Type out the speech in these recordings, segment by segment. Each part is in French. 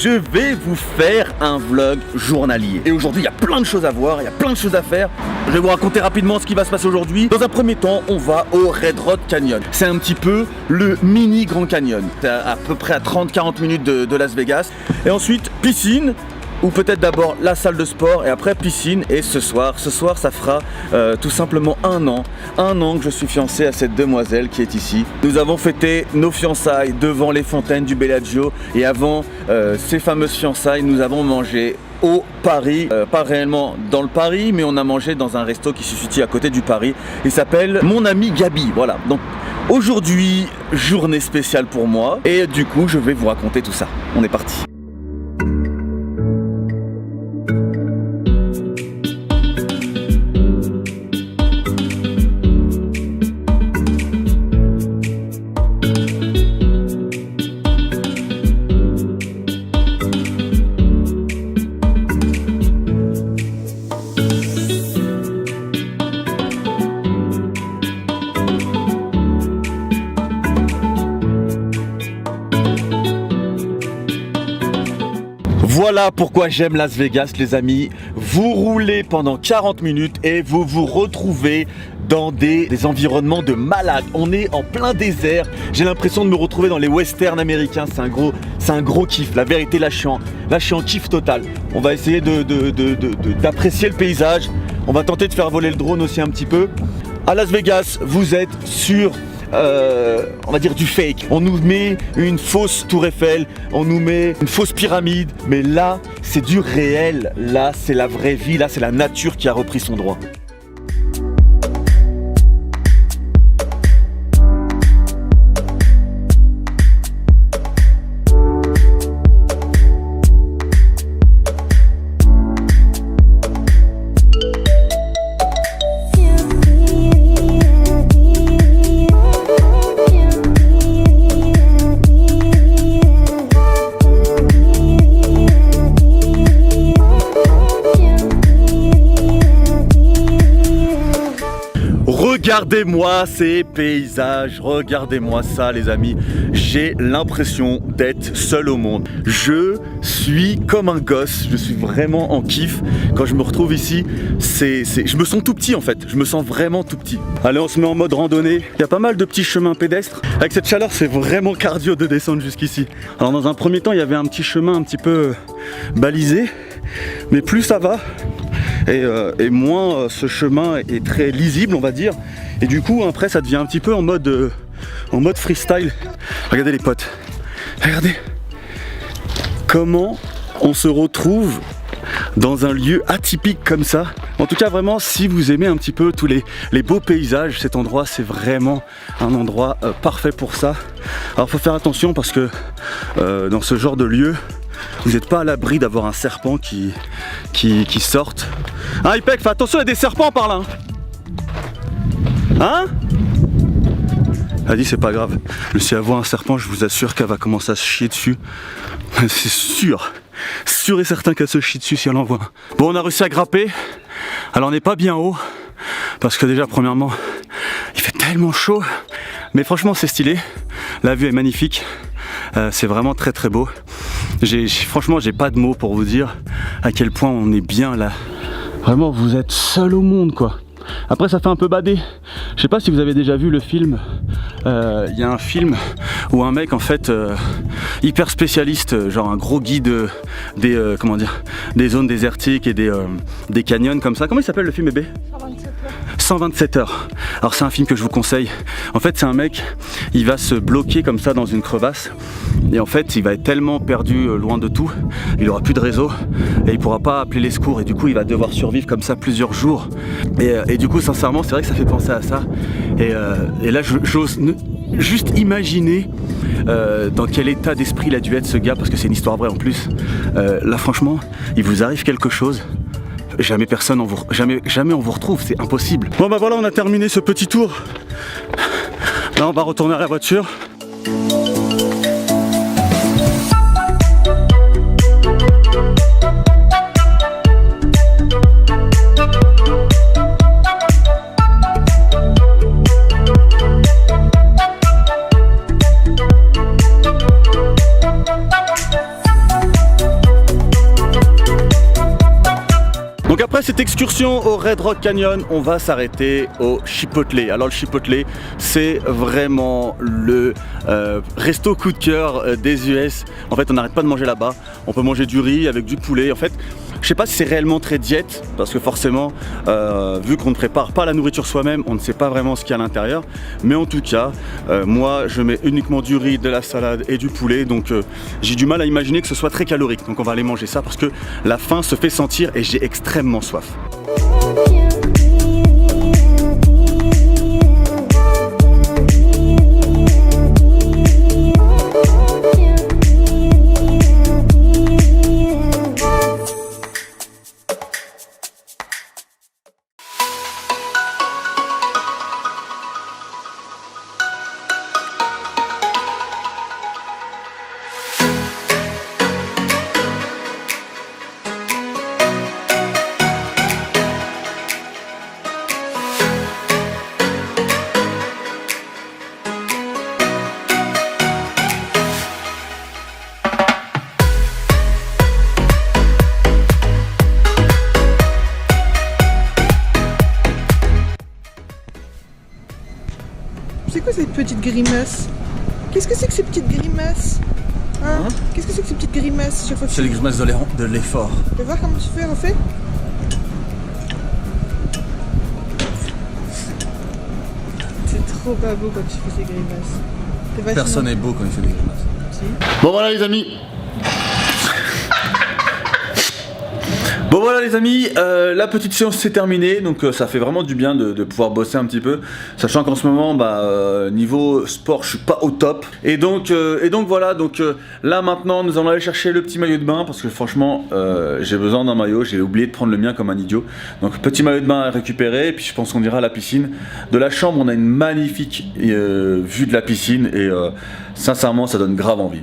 je vais vous faire un vlog journalier. Et aujourd'hui, il y a plein de choses à voir, il y a plein de choses à faire. Je vais vous raconter rapidement ce qui va se passer aujourd'hui. Dans un premier temps, on va au Red Rock Canyon. C'est un petit peu le mini Grand Canyon. C'est à peu près à 30-40 minutes de Las Vegas. Et ensuite, piscine. Ou peut-être d'abord la salle de sport et après piscine. Et ce soir ça fera tout simplement un an que je suis fiancé à cette demoiselle qui est ici. Nous avons fêté nos fiançailles devant les fontaines du Bellagio. Et avant ces fameuses fiançailles, nous avons mangé au Paris, pas réellement dans le Paris, mais on a mangé dans un resto qui se situe à côté du Paris. Il s'appelle Mon Ami Gabi, voilà. Donc aujourd'hui, journée spéciale pour moi. Et du coup, je vais vous raconter tout ça. On est parti. Voilà pourquoi j'aime Las Vegas, les amis. Vous roulez pendant 40 minutes et vous vous retrouvez dans des environnements de malades. On est en plein désert. J'ai l'impression de me retrouver dans les westerns américains. C'est un gros kiff. La vérité, là je suis en kiff total. On va essayer d'apprécier le paysage. On va tenter de faire voler le drone aussi un petit peu. À Las Vegas, vous êtes sur on va dire du fake. On nous met une fausse tour Eiffel, on nous met une fausse pyramide, mais là c'est du réel, là c'est la vraie vie, là c'est la nature qui a repris son droit. Regardez-moi ces paysages, regardez-moi ça les amis, j'ai l'impression d'être seul au monde. Je suis comme un gosse, je suis vraiment en kiff. Quand je me retrouve ici, je me sens tout petit en fait, je me sens vraiment tout petit. Allez, on se met en mode randonnée, il y a pas mal de petits chemins pédestres. Avec cette chaleur, c'est vraiment cardio de descendre jusqu'ici. Alors dans un premier temps, il y avait un petit chemin un petit peu balisé, mais plus ça va, et moins ce chemin est très lisible on va dire, et du coup après ça devient un petit peu en mode freestyle. Regardez les potes, regardez comment on se retrouve dans un lieu atypique comme ça. En tout cas vraiment, si vous aimez un petit peu tous les beaux paysages, cet endroit c'est vraiment un endroit parfait pour ça. Alors faut faire attention parce que dans ce genre de lieu, vous n'êtes pas à l'abri d'avoir un serpent qui sorte. Hein Ipek, fais attention, il y a des serpents par là. Hein? Elle dit c'est pas grave. Si elle voit un serpent, je vous assure qu'elle va commencer à se chier dessus. C'est sûr. Sûr et certain qu'elle se chie dessus si elle en voit un. Bon, on a réussi à grapper. Alors on n'est pas bien haut. Parce que déjà premièrement, il fait tellement chaud. Mais franchement c'est stylé. La vue est magnifique. C'est vraiment très très beau. Franchement j'ai pas de mots pour vous dire à quel point on est bien là. Vraiment vous êtes seul au monde quoi. Après ça fait un peu badé. Je sais pas si vous avez déjà vu le film. Il y a un film où un mec en fait hyper spécialiste, genre un gros guide des zones désertiques et des canyons comme ça. Comment il s'appelle le film bébé? 127 heures. Alors c'est un film que je vous conseille. En fait c'est un mec, il va se bloquer comme ça dans une crevasse et en fait il va être tellement perdu loin de tout, il aura plus de réseau et il pourra pas appeler les secours et du coup il va devoir survivre comme ça plusieurs jours et du coup sincèrement c'est vrai que ça fait penser à ça et là j'ose juste imaginer dans quel état d'esprit il a dû être ce gars parce que c'est une histoire vraie en plus. Là franchement il vous arrive quelque chose, jamais on vous retrouve, c'est impossible. Bon bah voilà, on a terminé ce petit tour. Là on va retourner à la voiture. Donc après cette excursion au Red Rock Canyon, on va s'arrêter au Chipotle. Alors le Chipotle, c'est vraiment le resto coup de cœur des US. En fait, on n'arrête pas de manger là-bas. On peut manger du riz avec du poulet. En fait, je sais pas si c'est réellement très diète, parce que forcément, vu qu'on ne prépare pas la nourriture soi-même, on ne sait pas vraiment ce qu'il y a à l'intérieur. Mais en tout cas, moi, je mets uniquement du riz, de la salade et du poulet. Donc j'ai du mal à imaginer que ce soit très calorique. Donc on va aller manger ça parce que la faim se fait sentir et j'ai extrêmement soif. C'est quoi cette petite grimace? Qu'est-ce que c'est que ces petites grimaces? Hein? Qu'est-ce que c'est que ces petites grimaces? C'est les grimaces de l'effort. Tu vas voir comment tu fais, refais. C'est trop pas beau quand tu fais ces grimaces. Personne n'est beau quand il fait des grimaces. Si. Bon voilà les amis. Bon voilà les amis, la petite séance s'est terminée, donc ça fait vraiment du bien de pouvoir bosser un petit peu, sachant qu'en ce moment, niveau sport, je suis pas au top. Et donc voilà, là maintenant, nous allons aller chercher le petit maillot de bain, parce que franchement, j'ai besoin d'un maillot, j'ai oublié de prendre le mien comme un idiot. Donc petit maillot de bain à récupérer, et puis je pense qu'on ira à la piscine. De la chambre, on a une magnifique vue de la piscine, et sincèrement, ça donne grave envie.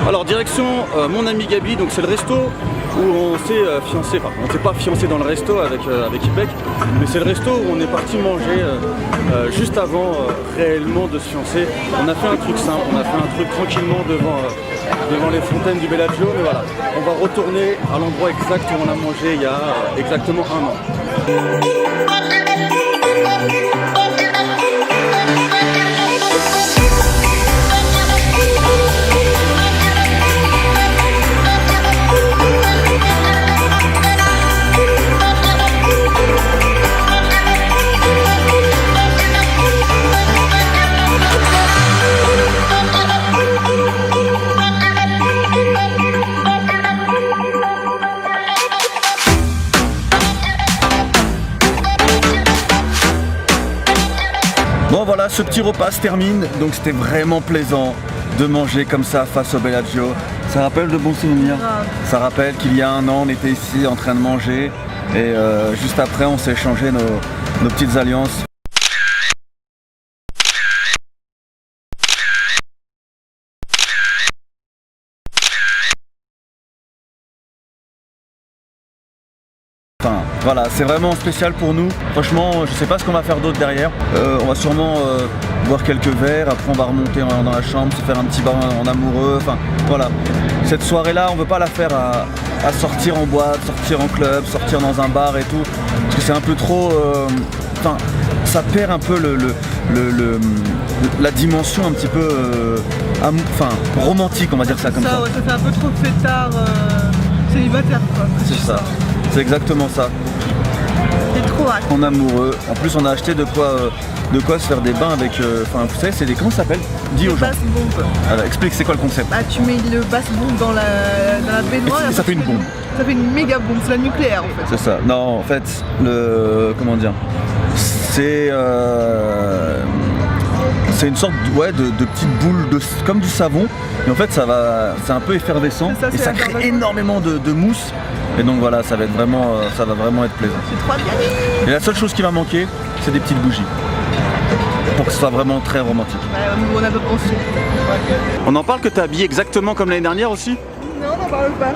Alors direction mon ami Gabi, donc c'est le resto où on s'est fiancé, enfin on s'est pas fiancé dans le resto avec Ipek, mais c'est le resto où on est parti manger juste avant réellement de se fiancer. On a fait un truc simple, on a fait un truc tranquillement devant les fontaines du Bellagio, mais voilà, on va retourner à l'endroit exact où on a mangé il y a exactement un an. Bon voilà, ce petit repas se termine, donc c'était vraiment plaisant de manger comme ça face au Bellagio. Ça rappelle de bons souvenirs. Ça rappelle qu'il y a un an, on était ici en train de manger et juste après on s'est échangé nos petites alliances. Enfin, voilà, c'est vraiment spécial pour nous. Franchement, je sais pas ce qu'on va faire d'autre derrière. On va sûrement boire quelques verres, après on va remonter dans la chambre, se faire un petit bain en amoureux. Enfin, voilà. Cette soirée-là, on veut pas la faire à sortir en boîte, sortir en club, sortir dans un bar et tout. Parce que c'est un peu trop... Enfin, ça perd un peu la dimension un petit peu romantique, on va dire ça comme ça. Ouais, ça fait un peu trop fêtard, célibataire quoi. C'est ça. C'est exactement ça. C'est trop hâte. En amoureux. En plus, on a acheté de quoi se faire des bains avec. Enfin, vous savez, c'est des. Comment ça s'appelle? Dis aux gens. Basse bombe. Alors, explique, c'est quoi le concept? Bah, tu mets le basse bombe dans la baignoire. Et ça fait une bombe. Ça fait une méga bombe, c'est la nucléaire en fait. C'est ça. Non, en fait, C'est une sorte de petite boule comme du savon. Et en fait c'est un peu effervescent. Ça, et ça crée énormément de mousse. Et donc voilà, ça va vraiment être plaisant. C'est trop bien. Et la seule chose qui va manquer, c'est des petites bougies. Pour que ce soit vraiment très romantique. Ouais, on a pas pensé. On en parle que t'es habillé exactement comme l'année dernière aussi? Non, on n'en parle pas.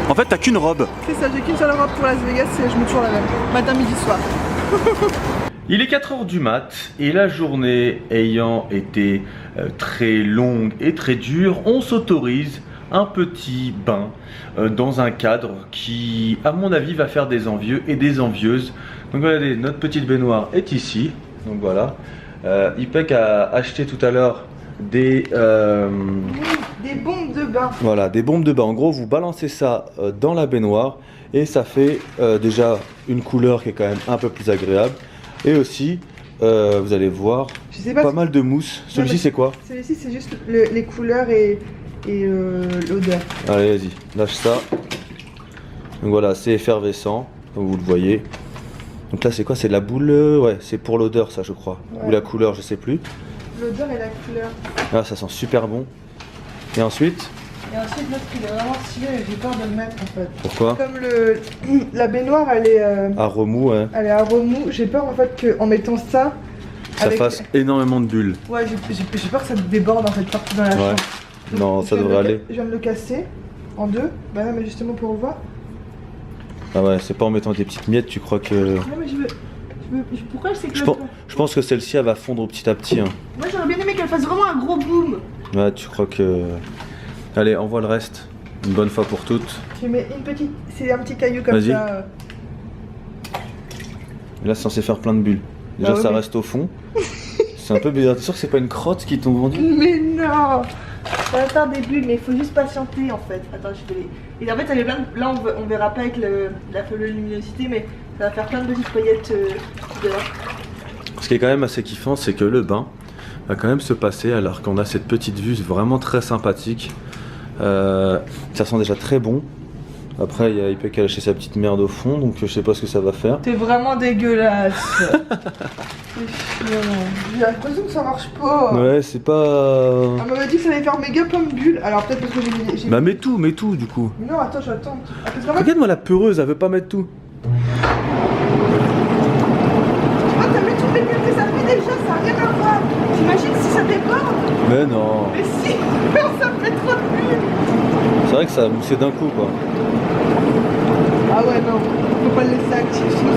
En fait, t'as qu'une robe. C'est ça, j'ai qu'une seule robe pour Las Vegas et je mets toujours la même. Matin, midi, soir. Il est 4 h du mat et la journée ayant été très longue et très dure, on s'autorise un petit bain dans un cadre qui, à mon avis, va faire des envieux et des envieuses. Donc regardez, notre petite baignoire est ici. Donc voilà. Ipek a acheté tout à l'heure des bombes de bain. Voilà, des bombes de bain. En gros, vous balancez ça dans la baignoire et ça fait déjà une couleur qui est quand même un peu plus agréable. Et aussi, vous allez voir, pas mal de mousse. Celui-ci, c'est quoi? Celui-ci, c'est juste les couleurs et l'odeur. Allez, vas-y, lâche ça. Donc voilà, c'est effervescent, comme vous le voyez. Donc là, c'est quoi? C'est la boule? Ouais, c'est pour l'odeur, ça, je crois. Ouais. Ou la couleur, je sais plus. L'odeur et la couleur. Ah, ça sent super bon. Et ensuite? Et ensuite, l'autre, il est vraiment stylé, j'ai peur de le mettre en fait. Pourquoi? Comme la baignoire, elle est à remous, ouais. Elle est à remous. J'ai peur en fait qu'en mettant ça, fasse énormément de bulles. Ouais, j'ai peur que ça déborde en fait partout dans la chambre. Donc, non, ça devrait aller. Je viens de le casser en deux. Bah non, mais justement pour le voir. Ah ouais, c'est pas en mettant des petites miettes, tu crois que... Non mais pourquoi je sais que je pense que celle-ci, elle va fondre petit à petit. Hein. Moi j'aurais bien aimé qu'elle fasse vraiment un gros boom. Ouais, tu crois que... Allez, envoie le reste, une bonne fois pour toutes. Je mets une petite... C'est un petit caillou comme ça. Et là, c'est censé faire plein de bulles. Déjà, ça reste au fond. C'est un peu bizarre. T'es sûr que c'est pas une crotte qui t'ont vendu? Mais non! Ça va faire des bulles, mais il faut juste patienter en fait. Attends, je fais les... Et en fait, ça fait plein de... Là, on verra pas avec la faible luminosité, mais ça va faire plein de petites paillettes dehors. Ce qui est quand même assez kiffant, c'est que le bain va quand même se passer alors qu'on a cette petite vue vraiment très sympathique. Ça sent déjà très bon. Après, il y a Ipek qui a lâché sa petite merde au fond, donc je sais pas ce que ça va faire. T'es vraiment dégueulasse. J'ai l'impression que ça marche pas. Ouais, c'est pas... Elle m'avait dit que ça allait faire méga plein de bulles. Alors peut-être parce que j'ai... Bah mets tout du coup. Non, attends, j'attends. Regarde-moi la peureuse, elle veut pas mettre tout. Ah, t'as mis toutes les bulles que ça fait déjà, ça n'a rien à voir. T'imagines si ça déborde? Mais non. Mais si, ça fait trop de bulles. C'est vrai que ça a moussé d'un coup quoi. Ah ouais, non, faut pas le laisser actif, sinon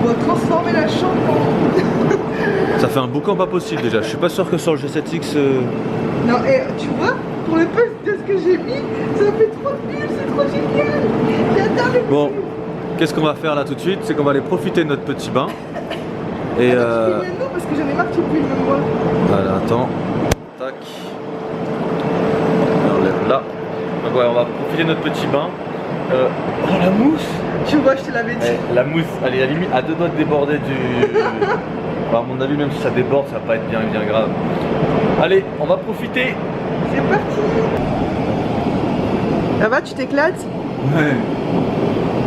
on va transformer la chambre en... Ça fait un boucan pas possible déjà, je suis pas sûr que sur le G7X... Non, et tu vois, pour le peu de ce que j'ai mis, ça fait trop de bulles, c'est trop génial. J'adore les bulles. Bon, qu'est-ce qu'on va faire là tout de suite? C'est qu'on va aller profiter de notre petit bain. Et attends, tu filmes parce que j'en ai marre que tu filmes moi. Voilà, attends. Tac. On enlève là. Donc ouais, on va profiter de notre petit bain. Oh la mousse! Tu vois, je te l'avais dit. La mousse, elle est à la limite à 2 doigts de déborder du... Enfin, à mon avis, même si ça déborde, ça va pas être bien grave. Allez, on va profiter. C'est parti. Ça va, tu t'éclates? Ouais.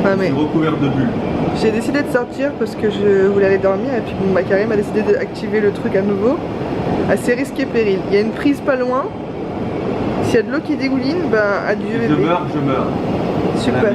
Ah, mais... recouvert de bulles. J'ai décidé de sortir parce que je voulais aller dormir et puis bon, bah, Karim a décidé d'activer le truc à nouveau. Assez risqué péril. Il y a une prise pas loin. S'il y a de l'eau qui dégouline, bah adieu bébé. Je meurs. Super.